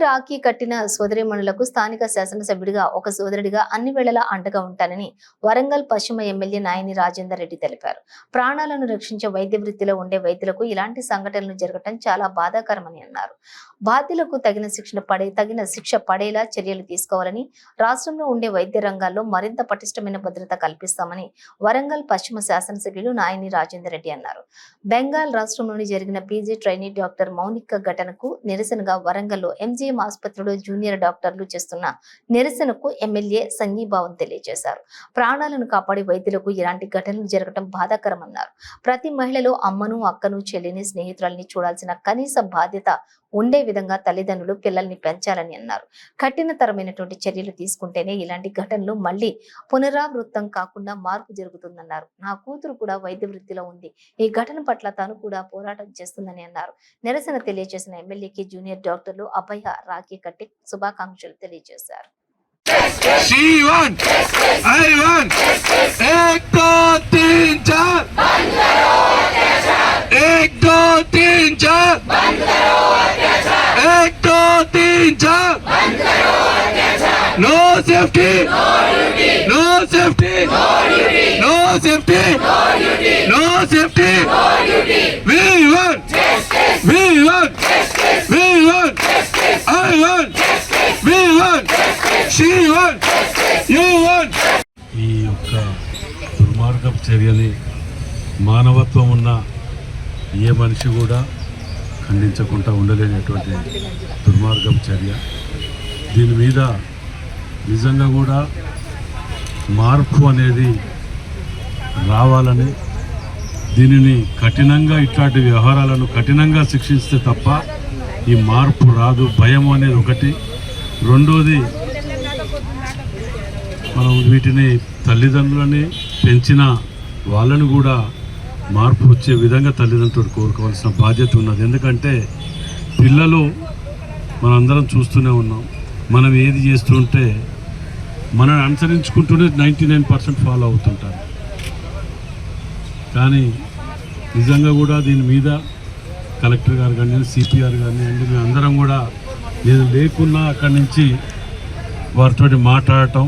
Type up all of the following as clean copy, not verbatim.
రాఖీ కట్టిన సోదరీమణులకు స్థానిక శాసనసభ్యుడిగా ఒక సోదరుడిగా అన్ని వేళలా అండగా ఉంటానని వరంగల్ పశ్చిమ ఎమ్మెల్యే నాయని రాజేందర్ రెడ్డి తెలిపారు. ప్రాణాలను రక్షించే వైద్య వృత్తిలో ఉండే వైద్యులకు ఇలాంటి సంఘటనలు జరగడం చాలా బాధాకరమని అన్నారు. బాధ్యులకు తగిన శిక్ష పడేలా చర్యలు తీసుకోవాలని, రాష్ట్రంలో ఉండే వైద్య రంగాల్లో మరింత పటిష్టమైన భద్రత కల్పిస్తామని వరంగల్ పశ్చిమ శాసనసభ్యులు నాయని రాజేందర్ రెడ్డి అన్నారు. బెంగాల్ రాష్ట్రంలోని జరిగిన పీజీ ట్రైనీ డాక్టర్ మౌనిక ఘటనకు నిరసనగా వరంగల్లో ఎంజీఎం ఆసుపత్రిలో జూనియర్ డాక్టర్లు చేస్తున్న నిరసనకు ఎమ్మెల్యే సంఘీభావం తెలియజేశారు. ప్రాణాలను కాపాడే వైద్యులకు ఇలాంటి ఘటనలు జరగడం బాధాకరమన్నారు. ప్రతి మహిళలో అమ్మను, అక్కను, చెల్లిని, స్నేహితురాల్ని చూడాల్సిన కనీస బాధ్యత ఉండే విధంగా తల్లిదండ్రులు పిల్లల్ని పెంచాలని అన్నారు. కఠినతరమైనటువంటి చర్యలు తీసుకుంటేనే ఇలాంటి ఘటనలు మళ్లీ పునరావృతం కాకుండా మార్పు జరుగుతుందన్నారు. నా కూతురు కూడా వైద్య వృత్తిలో ఉంది. ఈ ఘటన పట్ల తాను కూడా పోరాటం చేస్తుందని అన్నారు. నిరసన తెలియజేసిన ఎమ్మెల్యేకి జూనియర్ డాక్టర్లు అభయ రాఖీ కట్టి శుభాకాంక్షలు తెలియజేశారు. No safety, no safety, no safety, no safety. We want, we want, we want, I want, we want, she want, you want. ఈ యొక్క దుర్మార్గపు చర్యని మానవత్వం ఉన్న ఏ మనిషి కూడా ఖండించకుండా ఉండలేనటువంటి దుర్మార్గపు చర్య. దీని మీద నిజంగా కూడా మార్పు అనేది రావాలని, దీనిని కఠినంగా ఇట్లాంటి వ్యవహారాలను కఠినంగా శిక్షిస్తే తప్ప ఈ మార్పు రాదు. భయం అనేది ఒకటి. రెండోది, మనం వీటిని తల్లిదండ్రులని పెంచిన వాళ్ళని కూడా మార్పు వచ్చే విధంగా తల్లిదండ్రులు కోరుకోవాల్సిన బాధ్యత ఉన్నది. ఎందుకంటే పిల్లలు మనందరం చూస్తూనే ఉన్నాం. మనం ఏది చేస్తుంటే మనల్ని అనుసరించుకుంటూనే 99% ఫాలో అవుతుంటారు. కానీ నిజంగా కూడా దీని మీద కలెక్టర్ గారు కానీ, సిపిఆర్ కానీ అండి, మేము అందరం కూడా నేను లేకున్నా అక్కడి నుంచి వారితో మాట్లాడటం,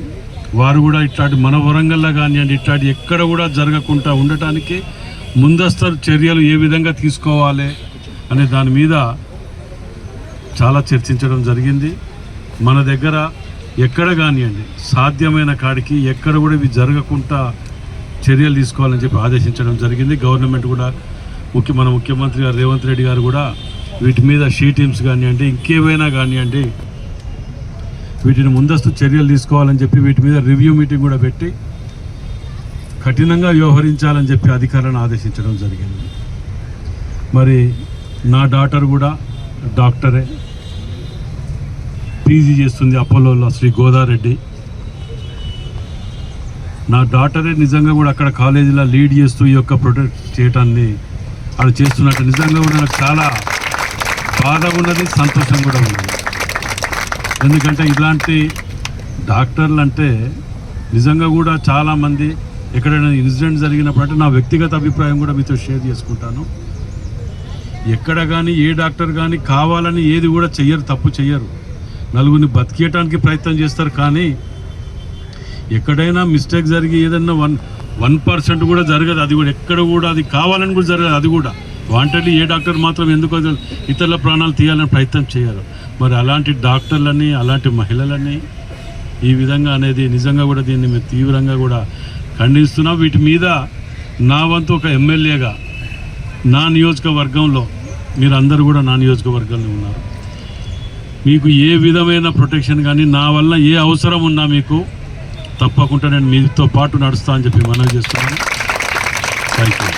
వారు కూడా ఇట్లాంటి మన వరంగల్లో కానివ్వండి ఇట్లాంటి ఎక్కడ కూడా జరగకుండా ఉండటానికి ముందస్తు చర్యలు ఏ విధంగా తీసుకోవాలి అనే దాని మీద చాలా చర్చించడం జరిగింది. మన దగ్గర ఎక్కడ కానివ్వండి సాధ్యమైన కాడికి ఎక్కడ కూడా ఇవి జరగకుండా చర్యలు తీసుకోవాలని చెప్పి ఆదేశించడం జరిగింది. గవర్నమెంట్ కూడా మన ముఖ్యమంత్రి గారు రేవంత్ రెడ్డి గారు కూడా వీటి మీద షీ టీమ్స్ కానివ్వండి ఇంకేమైనా కానివ్వండి వీటిని ముందస్తు చర్యలు తీసుకోవాలని చెప్పి వీటి మీద రివ్యూ మీటింగ్ కూడా పెట్టి కఠినంగా వ్యవహరించాలని చెప్పి అధికారులను ఆదేశించడం జరిగింది. మరి నా డాటర్ కూడా డాక్టరే, పీజీ చేస్తుంది అపోలోలో, శ్రీ గోదారెడ్డి. నా డాటరే నిజంగా కూడా అక్కడ కాలేజీలో లీడ్ చేస్తూ ఈ యొక్క ప్రొటెక్ట్ చేయటాన్ని అది చేస్తున్నట్టు నిజంగా కూడా నాకు చాలా బాధ ఉన్నది, సంతోషం కూడా ఉన్నది. ఎందుకంటే ఇలాంటి డాక్టర్లు అంటే నిజంగా కూడా చాలామంది ఎక్కడైనా ఇన్సిడెంట్ జరిగినప్పుడు అంటే నా వ్యక్తిగత అభిప్రాయం కూడా మీతో షేర్ చేసుకుంటాను. ఎక్కడ కానీ ఏ డాక్టర్ కానీ కావాలని ఏది కూడా చెయ్యరు, తప్పు చెయ్యరు. నలుగురిని బతికేయటానికి ప్రయత్నం చేస్తారు. కానీ ఎక్కడైనా మిస్టేక్ జరిగి ఏదన్నా 1% కూడా జరగదు. అది కూడా ఎక్కడ కూడా అది కావాలని కూడా జరగదు. అది కూడా వాంటెడ్లీ ఏ డాక్టర్ మాత్రం ఎందుకో ఇతరుల ప్రాణాలు తీయాలని ప్రయత్నం చేయరు. మరి అలాంటి డాక్టర్లని, అలాంటి మహిళలని ఈ విధంగా అనేది నిజంగా కూడా దీన్ని మేము తీవ్రంగా కూడా ఖండిస్తున్నాం. వీటి మీద నా వంతు ఒక ఎమ్మెల్యేగా నా నియోజకవర్గంలో, మీరందరూ కూడా నా నియోజకవర్గంలో ఉన్నారు, మీకు ఏ విధమైన ప్రొటెక్షన్ కానీ నా వల్ల ఏ అవసరం ఉన్నా మీకు తప్పకుండా నేను మీతో పాటు నడుస్తా అని చెప్పి మనవి చేస్తున్నాను. Thank you.